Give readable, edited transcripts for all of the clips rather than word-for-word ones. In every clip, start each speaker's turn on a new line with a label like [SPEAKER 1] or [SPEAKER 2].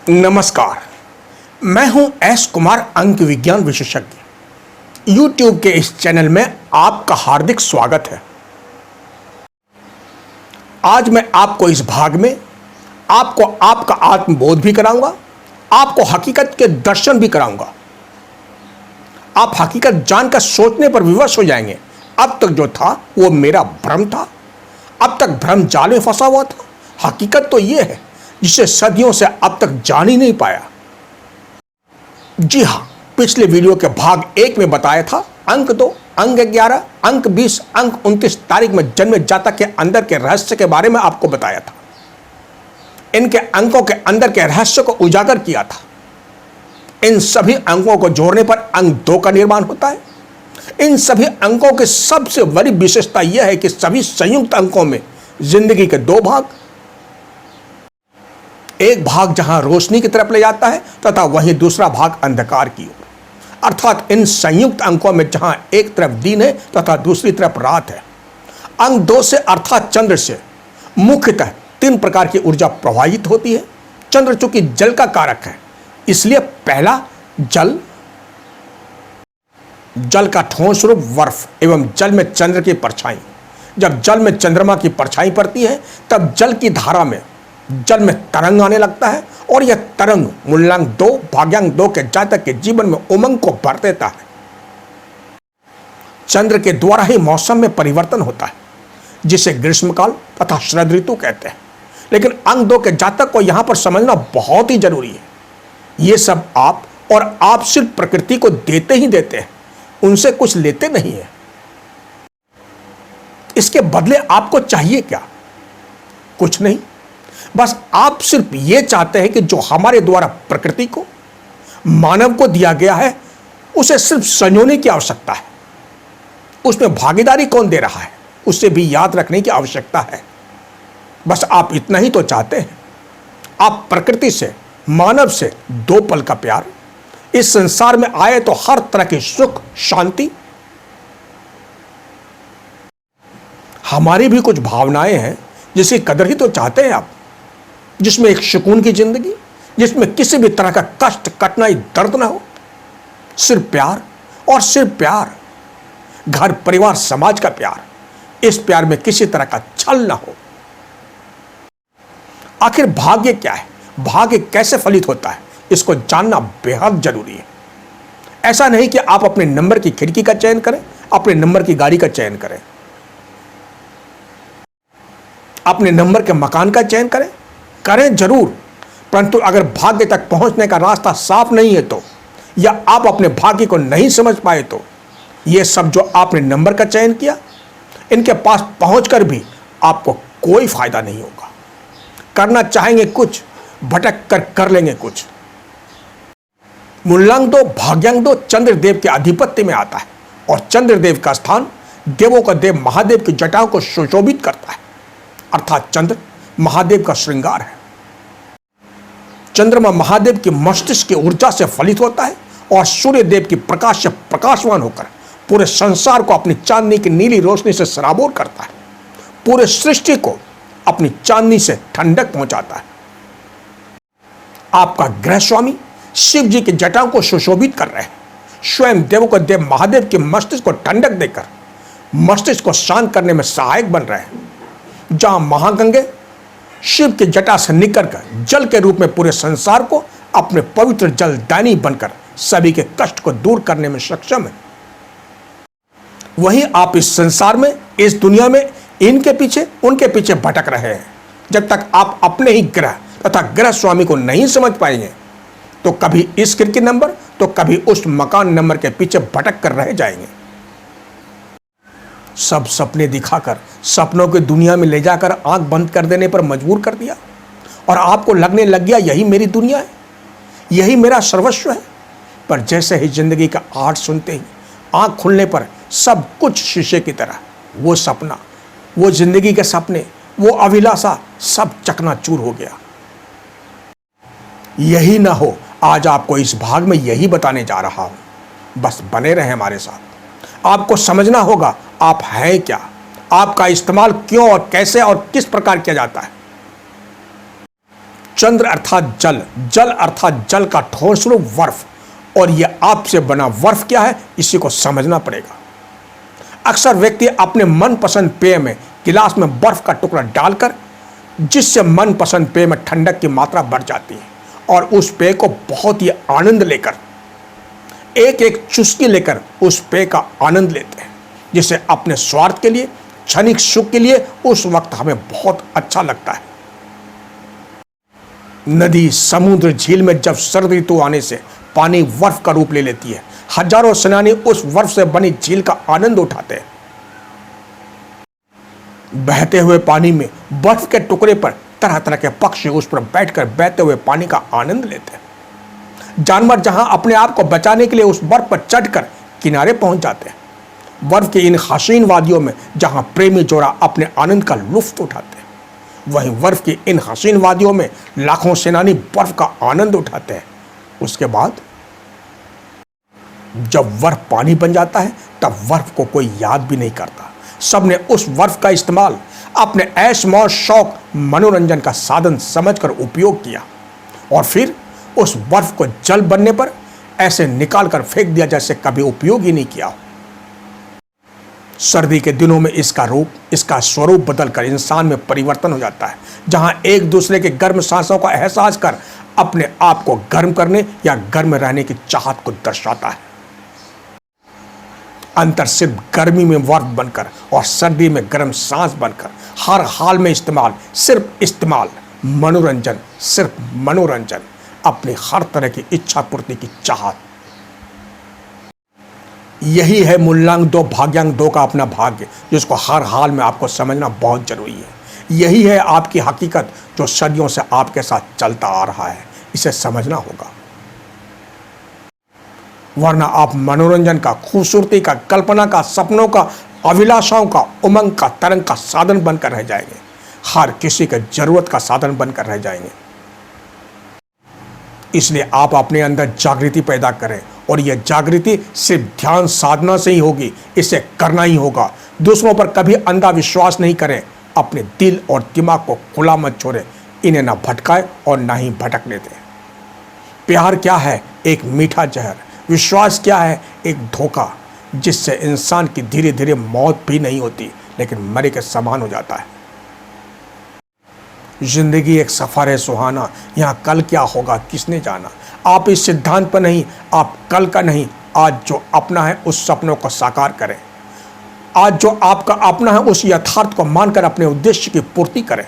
[SPEAKER 1] नमस्कार, मैं हूं एस कुमार, अंक विज्ञान विशेषज्ञ। YouTube के इस चैनल में आपका हार्दिक स्वागत है। आज मैं आपको इस भाग में आपको आपका आत्मबोध भी कराऊंगा, आपको हकीकत के दर्शन भी कराऊंगा। आप हकीकत जानकर सोचने पर विवश हो जाएंगे, अब तक जो था वो मेरा भ्रम था, अब तक भ्रम जाल में फंसा हुआ था। हकीकत तो ये है जिसे सदियों से अब तक जान ही नहीं पाया। जी हां, पिछले वीडियो के भाग 1 में बताया था अंक 2, अंक 11, अंक 20, अंक 29 तारीख में जन्मे जातक के अंदर के रहस्य के बारे में आपको बताया था। इनके अंकों के अंदर के रहस्य को उजागर किया था। इन सभी अंकों को जोड़ने पर अंक 2 का निर्माण होता है। इन सभी अंकों की सबसे बड़ी विशेषता यह है कि सभी संयुक्त अंकों में जिंदगी के 2 भाग, एक भाग जहां रोशनी की तरफ ले जाता है तथा वहीं दूसरा भाग अंधकार की ओर। अर्थात इन संयुक्त अंकों में जहां एक तरफ दिन है तथा दूसरी तरफ रात है। अंक 2 से अर्थात चंद्र से मुख्यतः 3 प्रकार की ऊर्जा प्रवाहित होती है। चंद्र चूंकि जल का कारक है, इसलिए पहला जल, जल का ठोस रूप बर्फ एवं जल में चंद्र की परछाई। जब जल में चंद्रमा की परछाई पड़ती है तब जल की धारा में जल में तरंग आने लगता है और यह तरंग मूलांक 2 भाग्यांक 2 के जातक के जीवन में उमंग को भर देता है। चंद्र के द्वारा ही मौसम में परिवर्तन होता है, जिसे ग्रीष्मकाल तथा शरद ऋतु कहते हैं। लेकिन अंक 2 के जातक को यहां पर समझना बहुत ही जरूरी है। यह सब आप सिर्फ प्रकृति को देते ही देते हैं, उनसे कुछ लेते नहीं है। इसके बदले आपको चाहिए क्या? कुछ नहीं, बस आप सिर्फ ये चाहते हैं कि जो हमारे द्वारा प्रकृति को, मानव को दिया गया है, उसे सिर्फ संजोने की आवश्यकता है। उसमें भागीदारी कौन दे रहा है उसे भी याद रखने की आवश्यकता है। बस आप इतना ही तो चाहते हैं। आप प्रकृति से, मानव से 2 पल का प्यार, इस संसार में आए तो हर तरह की सुख शांति। हमारी भी कुछ भावनाएं हैं जिसकी कदर ही तो चाहते हैं आप, जिसमें एक सुकून की जिंदगी, जिसमें किसी भी तरह का कष्ट, कठिनाई, दर्द ना हो। सिर्फ प्यार और सिर्फ प्यार। घर, परिवार, समाज का प्यार। इस प्यार में किसी तरह का छल ना हो। आखिर भाग्य क्या है, भाग्य कैसे फलित होता है, इसको जानना बेहद जरूरी है। ऐसा नहीं कि आप अपने नंबर की खिड़की का चयन करें, अपने नंबर की गाड़ी का चयन करें, अपने नंबर के मकान का चयन करें जरूर, परंतु अगर भाग्य तक पहुंचने का रास्ता साफ नहीं है तो, या आप अपने भाग्य को नहीं समझ पाए तो, यह सब जो आपने नंबर का चयन किया, इनके पास पहुंचकर भी आपको कोई फायदा नहीं होगा। करना चाहेंगे कुछ, भटक कर लेंगे कुछ। मूलांक 2 भाग्यांक 2 चंद्रदेव के आधिपत्य में आता है और चंद्रदेव का स्थान देवों का देव महादेव की जटाओं को सुशोभित करता है। अर्थात चंद्र महादेव का श्रृंगार है। चंद्रमा महादेव की मस्तिष्क की ऊर्जा से फलित होता है और सूर्य देव की प्रकाश से प्रकाशवान होकर पूरे संसार को अपनी चांदनी की नीली रोशनी से सराबोर करता है। पूरे सृष्टि को अपनी चांदनी से ठंडक पहुंचाता है। आपका ग्रह स्वामी शिव जी की जटाओं को सुशोभित कर रहे हैं। स्वयं देवों का देव महादेव के मस्तिष्क को ठंडक देकर मस्तिष्क को शांत करने में सहायक बन रहे हैं। जहां महागंगे शिव की जटा से निकलकर जल के रूप में पूरे संसार को अपने पवित्र जलदानी बनकर सभी के कष्ट को दूर करने में सक्षम है, वहीं आप इस संसार में, इस दुनिया में इनके पीछे उनके पीछे भटक रहे हैं। जब तक आप अपने ही ग्रह तथा ग्रह स्वामी को नहीं समझ पाएंगे तो कभी इस खिड़की नंबर तो कभी उस मकान नंबर के पीछे भटक कर रह जाएंगे। सब सपने दिखाकर सपनों की दुनिया में ले जाकर आंख बंद कर देने पर मजबूर कर दिया और आपको लगने लग गया यही मेरी दुनिया है, यही मेरा सर्वस्व है। पर जैसे ही जिंदगी का आर्ट सुनते ही आंख खुलने पर सब कुछ शीशे की तरह, वो सपना, वो जिंदगी के सपने, वो अभिलाषा सब चकनाचूर हो गया। यही ना हो, आज आपको इस भाग में यही बताने जा रहा हूं। बस बने रहे हमारे साथ। आपको समझना होगा आप हैं क्या, आपका इस्तेमाल क्यों और कैसे और किस प्रकार किया जाता है। चंद्र अर्थात जल, जल अर्थात जल का ठोस रूप बर्फ, और यह आपसे बना बर्फ क्या है, इसी को समझना पड़ेगा। अक्सर व्यक्ति अपने मनपसंद पेय में गिलास में बर्फ का टुकड़ा डालकर, जिससे मनपसंद पेय में ठंडक की मात्रा बढ़ जाती है, और उस पेय को बहुत ही आनंद लेकर, एक एक चुस्की लेकर उस पेय का आनंद लेते हैं, जिसे अपने स्वार्थ के लिए, क्षणिक सुख के लिए उस वक्त हमें बहुत अच्छा लगता है। नदी, समुद्र, झील में जब सर्द ऋतु आने से पानी बर्फ का रूप ले लेती है, हजारों सेनानी उस बर्फ से बनी झील का आनंद उठाते हैं। बहते हुए पानी में बर्फ के टुकड़े पर तरह तरह के पक्षी उस पर बैठकर बहते हुए पानी का आनंद लेते हैं। जानवर जहां अपने आप को बचाने के लिए उस बर्फ पर चढ़कर किनारे पहुंच जाते हैं। बर्फ की इन हसीन वादियों में जहां प्रेमी जोड़ा अपने आनंद का लुत्फ उठाते हैं, वहीं बर्फ की इन हसीन वादियों में लाखों सेनानी बर्फ का आनंद उठाते हैं। उसके बाद जब बर्फ पानी बन जाता है, तब बर्फ को कोई याद भी नहीं करता। सबने उस बर्फ का इस्तेमाल अपने ऐश मौज, शौक, मनोरंजन का साधन समझकर उपयोग किया, और फिर उस बर्फ को जल बनने पर ऐसे निकाल कर फेंक दिया जैसे कभी उपयोग ही नहीं किया। सर्दी के दिनों में इसका रूप, इसका स्वरूप बदलकर इंसान में परिवर्तन हो जाता है, जहां एक दूसरे के गर्म सांसों का एहसास कर अपने आप को गर्म करने या गर्म रहने की चाहत को दर्शाता है। अंतर सिर्फ गर्मी में बर्फ बनकर और सर्दी में गर्म सांस बनकर, हर हाल में इस्तेमाल, सिर्फ इस्तेमाल, मनोरंजन, सिर्फ मनोरंजन, अपनी हर तरह की इच्छा पूर्ति की चाहत। यही है मूल्यांक 2 भाग्यांक 2 का अपना भाग्य, जिसको हर हाल में आपको समझना बहुत जरूरी है। यही है आपकी हकीकत, जो सदियों से आपके साथ चलता आ रहा है, इसे समझना होगा, वरना आप मनोरंजन का, खूबसूरती का, कल्पना का, सपनों का, अभिलाषाओं का, उमंग का, तरंग का साधन बनकर रह जाएंगे, हर किसी के जरूरत का साधन बनकर रह जाएंगे। इसलिए आप अपने अंदर जागृति पैदा करें, और यह जागृति सिर्फ ध्यान साधना से ही होगी, इसे करना ही होगा। दूसरों पर कभी अंधा विश्वास नहीं करें, अपने दिल और दिमाग को खुला मत छोड़ें, इन्हें ना भटकाए और ना ही भटकने दें। प्यार क्या है? एक मीठा जहर। विश्वास क्या है? एक धोखा, जिससे इंसान की धीरे धीरे मौत भी नहीं होती, लेकिन मरे के समान हो जाता है। जिंदगी एक सफर है सुहाना, यहाँ कल क्या होगा किसने जाना। आप इस सिद्धांत पर नहीं, आप कल का नहीं, आज जो अपना है उस सपनों को साकार करें। आज जो आपका अपना है उस यथार्थ को मानकर अपने उद्देश्य की पूर्ति करें।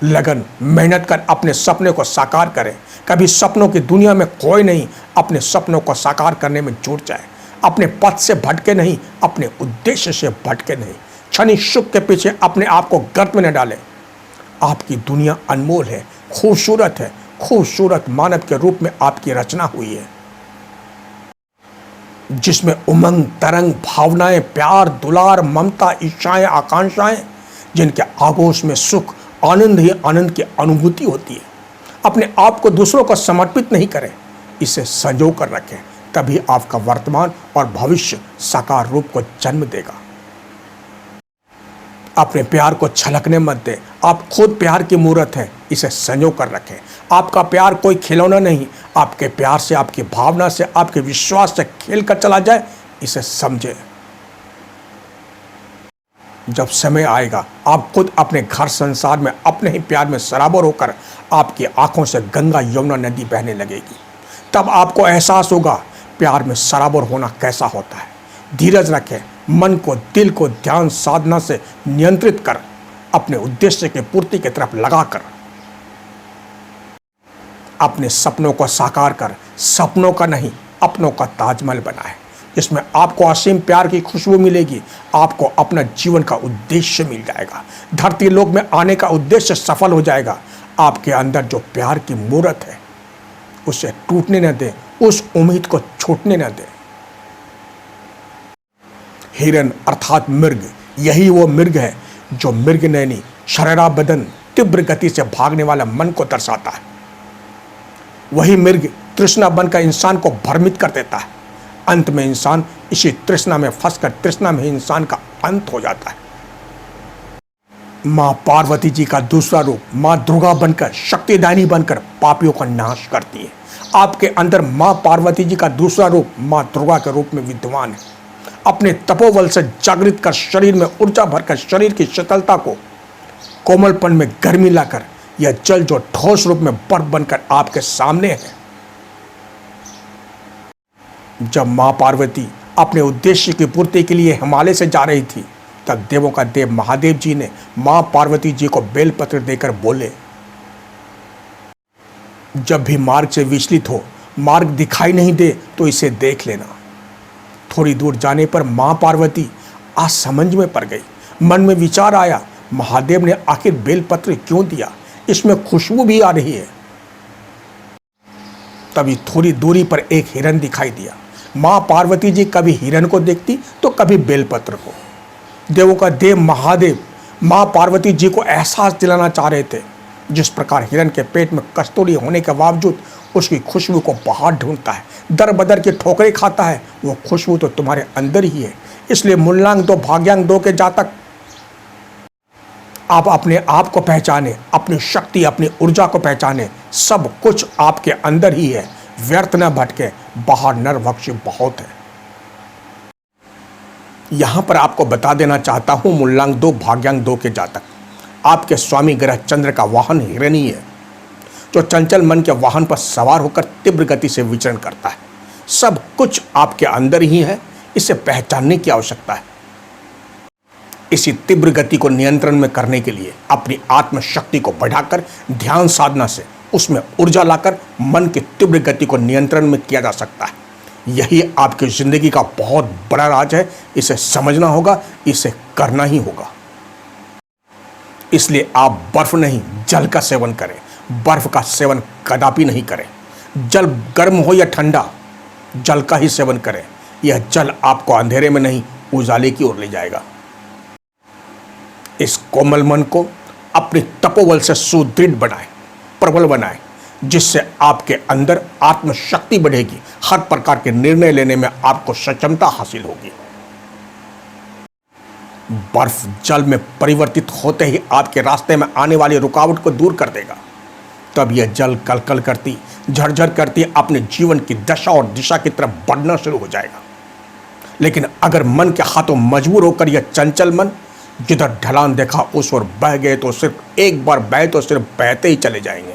[SPEAKER 1] लगन, मेहनत कर अपने सपने को साकार करें। कभी सपनों की दुनिया में खोए नहीं, अपने सपनों को साकार करने में जुट जाए। अपने पथ से भटके नहीं, अपने उद्देश्य से भटके नहीं। क्षणिक सुख के पीछे अपने आप को गर्त में न डालें। आपकी दुनिया अनमोल है, खूबसूरत है, खूबसूरत मानव के रूप में आपकी रचना हुई है, जिसमें उमंग, तरंग, भावनाएं, प्यार, दुलार, ममता, इच्छाएं, आकांक्षाएं, जिनके आगोश में सुख, आनंद ही आनंद की अनुभूति होती है। अपने आप को दूसरों को समर्पित नहीं करें, इसे संजो कर रखें, तभी आपका वर्तमान और भविष्य साकार रूप को जन्म देगा। अपने प्यार को छलकने मत दें, आप खुद प्यार की मूर्त हैं, इसे संजो कर रखें। आपका प्यार कोई खिलौना नहीं, आपके प्यार से, आपकी भावना से, आपके विश्वास से खेल कर चला जाए, इसे समझें। जब समय आएगा, आप खुद अपने घर संसार में अपने ही प्यार में सराबोर होकर आपकी आंखों से गंगा यमुना नदी बहने लगेगी। तब आपको एहसास होगा प्यार में सराबोर होना कैसा होता है। धीरज रखें, मन को, दिल को ध्यान साधना से नियंत्रित कर अपने उद्देश्य की पूर्ति की तरफ लगाकर अपने सपनों को साकार कर, सपनों का नहीं अपनों का ताजमहल बनाए, जिसमें आपको असीम प्यार की खुशबू मिलेगी। आपको अपना जीवन का उद्देश्य मिल जाएगा, धरती लोक में आने का उद्देश्य सफल हो जाएगा। आपके अंदर जो प्यार की मूर्त है उसे टूटने न दें, उस उम्मीद को छूटने न दें। हिरन अर्थात मृग, यही वो मृग है जो मृग नैनी, शरारा बदन, तीव्र गति से भागने वाला मन को दर्शाता है। वही मृग तृष्णा बनकर इंसान को भ्रमित कर देता है। अंत में इंसान इसी तृष्णा में फंसकर तृष्णा में इंसान का अंत हो जाता है। माँ पार्वती जी का दूसरा रूप माँ दुर्गा बनकर, शक्तिदायिनी बनकर पापियों का नाश करती है। आपके अंदर माँ पार्वती जी का दूसरा रूप माँ दुर्गा के रूप में विद्यमान है। अपने तपोबल से जागृत कर शरीर में ऊर्जा भरकर शरीर की शीतलता को कोमलपन में गर्मी लाकर यह जल जो ठोस रूप में बर्फ बनकर आपके सामने है। जब मां पार्वती अपने उद्देश्य की पूर्ति के लिए हिमालय से जा रही थी, तब देवों का देव महादेव जी ने मां पार्वती जी को बेलपत्र देकर बोले, जब भी मार्ग से विचलित हो, मार्ग दिखाई नहीं दे तो इसे देख लेना। थोड़ी दूर जाने पर मां पार्वती असमंज में पड़ गई। मन में विचार आया, महादेव ने आखिर बेलपत्र क्यों दिया? इसमें खुशबू भी आ रही है। तभी थोड़ी दूरी पर एक हिरन दिखाई दिया। मां पार्वती जी कभी हिरन को देखती तो कभी बेलपत्र को। देवों का देव महादेव मां पार्वती जी को एहसास दिलाना चाह रहे थे, जिस प्रकार हिरन के पेट में कस्तूरी होने के बावजूद उसकी खुशबू को बाहर ढूंढता है, दर बदर के ठोकरें खाता है, वो खुशबू तो तुम्हारे अंदर ही है। इसलिए मूलांक 2 भाग्यांक 2 के जातक, आप अपने आप को पहचाने, अपनी शक्ति, अपनी ऊर्जा को पहचाने। सब कुछ आपके अंदर ही है। व्यर्थ न भटके, बाहर नरभक्षी बहुत है। यहां पर आपको बता देना चाहता हूं, मूलांक 2 भाग्यांक 2 के जातक, आपके स्वामी ग्रह चंद्र का वाहन हिरन ही है, जो चंचल मन के वाहन पर सवार होकर तीव्र गति से विचरण करता है। सब कुछ आपके अंदर ही है, इसे पहचानने की आवश्यकता है। इसी तीव्र गति को नियंत्रण में करने के लिए अपनी आत्मशक्ति को बढ़ाकर ध्यान साधना से उसमें ऊर्जा लाकर मन की तीव्र गति को नियंत्रण में किया जा सकता है। यही आपकी जिंदगी का बहुत बड़ा राज है। इसे समझना होगा, इसे करना ही होगा। इसलिए आप बर्फ नहीं, जल का सेवन करें। बर्फ का सेवन कदापि नहीं करें। जल गर्म हो या ठंडा, जल का ही सेवन करें। यह जल आपको अंधेरे में नहीं, उजाले की ओर ले जाएगा। इस कोमल मन को अपने तपोबल से सुदृढ़ बनाएं, प्रबल बनाएं, जिससे आपके अंदर आत्मशक्ति बढ़ेगी। हर प्रकार के निर्णय लेने में आपको सक्षमता हासिल होगी। बर्फ जल में परिवर्तित होते ही आपके रास्ते में आने वाली रुकावट को दूर कर देगा। तब यह जल कलकल करती, झरझर करती अपने जीवन की दशा और दिशा की तरफ बढ़ना शुरू हो जाएगा। लेकिन अगर मन के हाथों मजबूर होकर यह चंचल मन जिधर ढलान देखा उस ओर बह गए, तो सिर्फ एक बार बहे तो सिर्फ बहते ही चले जाएंगे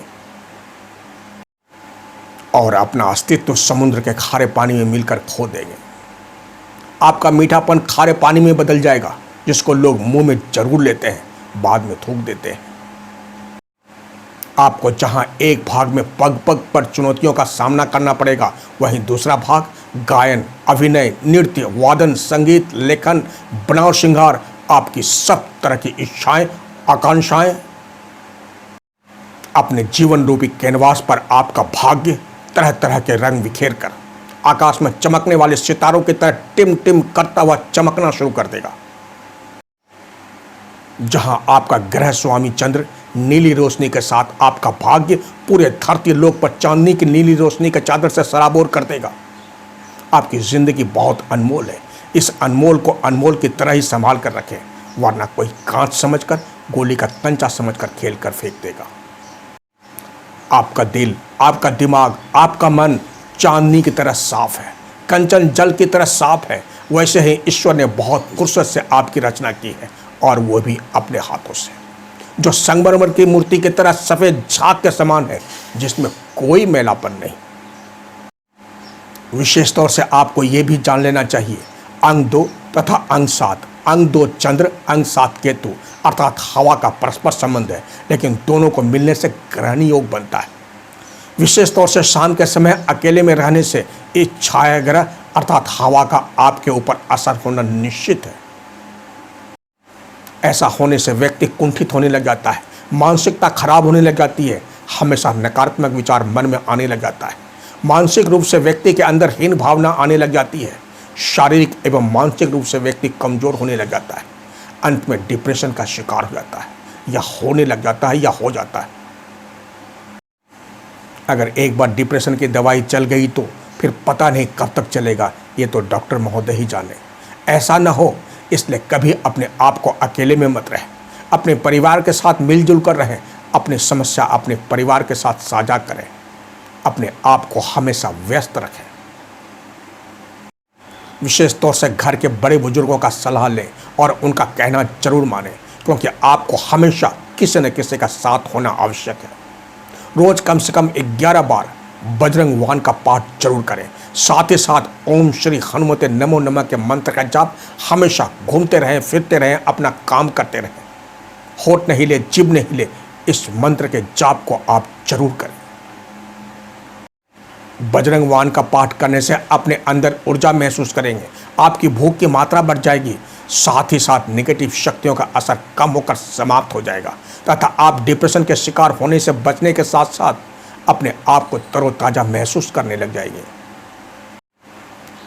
[SPEAKER 1] और अपना अस्तित्व समुद्र के खारे पानी में मिलकर खो देंगे। आपका मीठापन खारे पानी में बदल जाएगा, जिसको लोग मुंह में जरूर लेते हैं, बाद में थूक देते हैं। आपको जहां एक भाग में पग पग पर चुनौतियों का सामना करना पड़ेगा, वहीं दूसरा भाग गायन, अभिनय, नृत्य, वादन, संगीत, लेखन, बनाव, श्रृंगार, आपकी सब तरह की इच्छाएं, आकांक्षाएं, अपने जीवन रूपी कैनवास पर आपका भाग्य तरह तरह के रंग बिखेर कर आकाश में चमकने वाले सितारों की तरह टिम टिम करता हुआ चमकना शुरू कर देगा। जहां आपका ग्रह स्वामी चंद्र नीली रोशनी के साथ आपका भाग्य पूरे धरती लोक पर चांदनी की नीली रोशनी के चादर से सराबोर कर देगा। आपकी जिंदगी बहुत अनमोल है। इस अनमोल को अनमोल की तरह ही संभाल कर रखें, वरना कोई कांच समझकर, गोली का तंचा समझकर खेल कर फेंक देगा। आपका दिल, आपका दिमाग, आपका मन चांदनी की तरह साफ है, कंचन जल की तरह साफ है। वैसे ही ईश्वर ने बहुत फुर्सत से आपकी रचना की है, और वो भी अपने हाथों से, जो संगमरमर की मूर्ति की तरह सफेद झाग के समान है, जिसमें कोई मैलापन नहीं। विशेष तौर से आपको यह भी जान लेना चाहिए, अंग 2 तथा अंग 7, अंग 2 चंद्र, अंग 7 केतु अर्थात हवा का परस्पर संबंध है, लेकिन दोनों को मिलने से ग्रहण योग बनता है। विशेष तौर से शाम के समय अकेले में रहने से इस छाया ग्रह अर्थात हवा का आपके ऊपर असर होना निश्चित है। ऐसा होने से व्यक्ति कुंठित होने लग जाता है, मानसिकता खराब होने लग जाती है, हमेशा नकारात्मक विचार मन में आने लग जाता है, मानसिक रूप से व्यक्ति के अंदर हीन भावना आने लग जाती है, शारीरिक एवं मानसिक रूप से व्यक्ति कमजोर होने लग जाता है, अंत में डिप्रेशन का शिकार हो जाता है, या होने लग जाता है, या हो जाता है। अगर एक बार डिप्रेशन की दवाई चल गई तो फिर पता नहीं कब तक चलेगा, ये तो डॉक्टर महोदय ही जाने। ऐसा न हो, इसलिए कभी अपने आप को अकेले में मत रहे। अपने परिवार के साथ मिलजुल कर रहें। अपनी समस्या अपने परिवार के साथ साझा करें। अपने आप को हमेशा व्यस्त रखें। विशेष तौर से घर के बड़े बुजुर्गों का सलाह लें और उनका कहना जरूर मानें, क्योंकि आपको हमेशा किसी न किसी का साथ होना आवश्यक है। रोज कम से कम 11 बार बजरंग वाहन का पाठ जरूर करें। साथ ही साथ ओम श्री हनुमते नमो नमः के मंत्र का जाप हमेशा घूमते रहें, फिरते रहें, अपना काम करते रहें। होठ न हिले, जीभ न हिले, इस मंत्र के जाप को आप जरूर करें। बजरंग वाहन का पाठ करने से अपने अंदर ऊर्जा महसूस करेंगे। आपकी भूख की मात्रा बढ़ जाएगी। साथ ही साथ नेगेटिव शक्तियों का असर कम होकर समाप्त हो जाएगा तथा आप डिप्रेशन के शिकार होने से बचने के साथ साथ अपने आप को तरोताजा महसूस करने लग जाएंगे।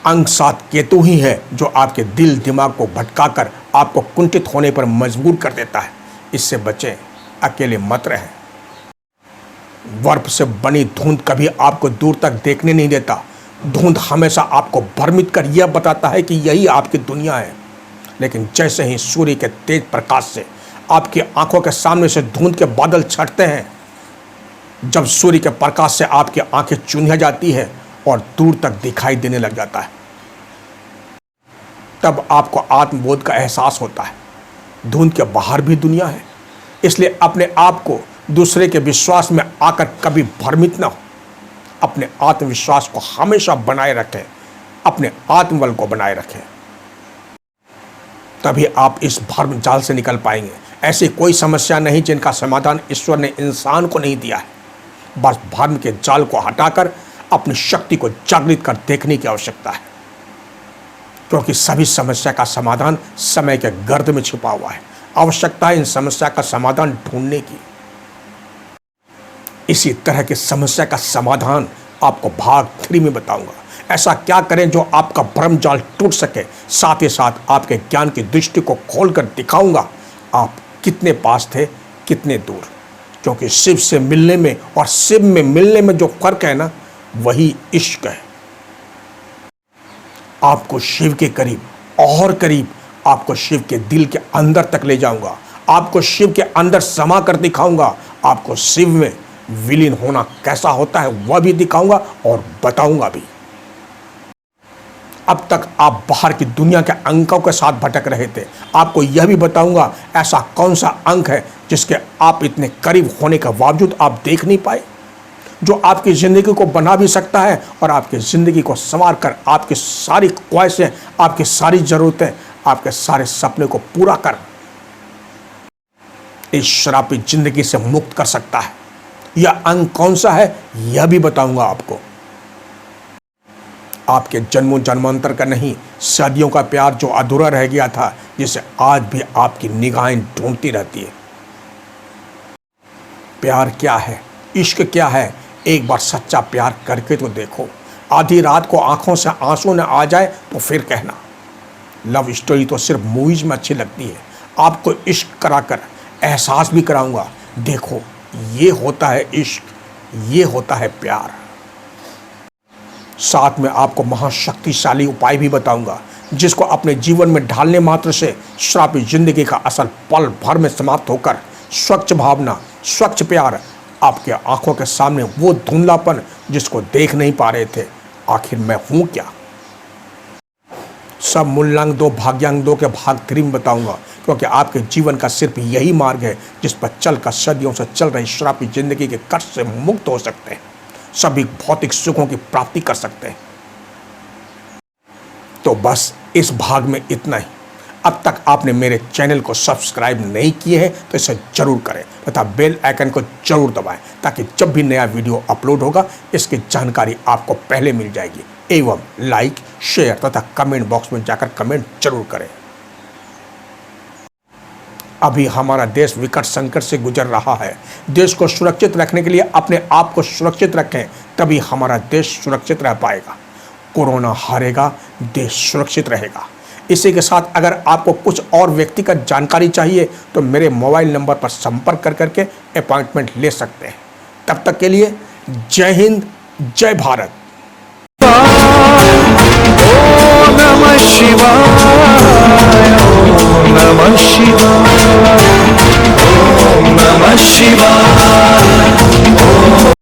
[SPEAKER 1] अंक 7 केतु ही है जो आपके दिल दिमाग को भटकाकर आपको कुंठित होने पर मजबूर कर देता है। इससे बचें, अकेले मत रहें। बर्फ से बनी धुंध कभी आपको दूर तक देखने नहीं देता। धुंध हमेशा आपको भ्रमित कर यह बताता है कि यही आपकी दुनिया है। लेकिन जैसे ही सूर्य के तेज प्रकाश से आपकी आंखों के सामने से धुंध के बादल छटते हैं, जब सूर्य के प्रकाश से आपकी आंखें चुंधिया जाती है और दूर तक दिखाई देने लग जाता है, तब आपको आत्मबोध का एहसास होता है। धुंध के बाहर भी दुनिया है। इसलिए अपने आप को दूसरे के विश्वास में आकर कभी भ्रमित ना हो। अपने आत्मविश्वास को हमेशा बनाए रखें। अपने आत्मबल को बनाए रखें, तभी आप इस भ्रम जाल से निकल पाएंगे। ऐसी कोई समस्या नहीं जिनका समाधान ईश्वर ने इंसान को नहीं दिया है। बस भ्रम के जाल को हटाकर अपनी शक्ति को जागृत कर देखने की आवश्यकता है, क्योंकि सभी समस्या का समाधान समय के गर्द में छिपा हुआ है। आवश्यकता है इन समस्या का समाधान ढूंढने की। इसी तरह की समस्या का समाधान आपको भाग 3 में बताऊंगा। ऐसा क्या करें जो आपका भ्रम जाल टूट सके। साथ ही साथ आपके ज्ञान की दृष्टि को खोलकर दिखाऊंगा आप कितने पास थे, कितने दूर। क्योंकि शिव से मिलने में और शिव में मिलने में जो फर्क है ना, वही इश्क है। आपको शिव के करीब और करीब, आपको शिव के दिल के अंदर तक ले जाऊंगा। आपको शिव के अंदर समा कर दिखाऊंगा। आपको शिव में विलीन होना कैसा होता है वह भी दिखाऊंगा और बताऊंगा भी। अब तक आप बाहर की दुनिया के अंकों के साथ भटक रहे थे। आपको यह भी बताऊंगा ऐसा कौन सा अंक है जिसके आप इतने करीब होने के बावजूद आप देख नहीं पाए, जो आपकी जिंदगी को बना भी सकता है और आपकी जिंदगी को संवार कर आपकी सारी ख्वाहिशें, आपकी सारी जरूरतें, आपके सारे सपने को पूरा कर इस शराबी जिंदगी से मुक्त कर सकता है। यह अंक कौन सा है यह भी बताऊंगा आपको। आपके जन्मों जन्मांतर का नहीं, सदियों का प्यार जो अधूरा रह गया था, जिसे आज भी आपकी निगाहें ढूंढती रहती है। प्यार क्या है, इश्क क्या है, एक बार सच्चा प्यार करके तो देखो। आधी रात को आंखों से आंसू न आ जाए तो फिर कहना। लव स्टोरी तो सिर्फ मूवीज में अच्छी लगती है। आपको इश्क कराकर एहसास भी कराऊंगा। देखो, ये होता है इश्क, ये होता है प्यार। साथ में आपको महाशक्तिशाली उपाय भी बताऊंगा, जिसको अपने जीवन में ढालने मात्र से श्रापित जिंदगी का असर पल भर में समाप्त होकर स्वच्छ भावना, स्वच्छ प्यार, आपके आंखों के सामने वो धुंधलापन जिसको देख नहीं पा रहे थे, आखिर मैं हूं क्या। सब मूल्यांक 2 भाग्यांक 2 के भाग 3 में बताऊंगा, क्योंकि आपके जीवन का सिर्फ यही मार्ग है जिस पर चलकर सदियों से चल रही श्रापित जिंदगी के कष्ट से मुक्त हो सकते हैं, सभी भौतिक सुखों की प्राप्ति कर सकते हैं। तो बस इस भाग में इतना ही। अब तक आपने मेरे चैनल को सब्सक्राइब नहीं किए हैं तो इसे जरूर करें तथा बेल आइकन को जरूर दबाएं, ताकि जब भी नया वीडियो अपलोड होगा इसकी जानकारी आपको पहले मिल जाएगी। एवं लाइक, शेयर तथा कमेंट बॉक्स में जाकर कमेंट जरूर करें। अभी हमारा देश विकट संकट से गुजर रहा है। देश को सुरक्षित रखने के लिए अपने आप को सुरक्षित रखें, तभी हमारा देश सुरक्षित रह पाएगा। कोरोना हारेगा, देश सुरक्षित रहेगा। इसी के साथ अगर आपको कुछ और व्यक्तिगत जानकारी चाहिए तो मेरे मोबाइल नंबर पर संपर्क करके अपॉइंटमेंट ले सकते हैं। तब तक के लिए जय हिंद, जय भारत।
[SPEAKER 2] ओम नमः शिवाय।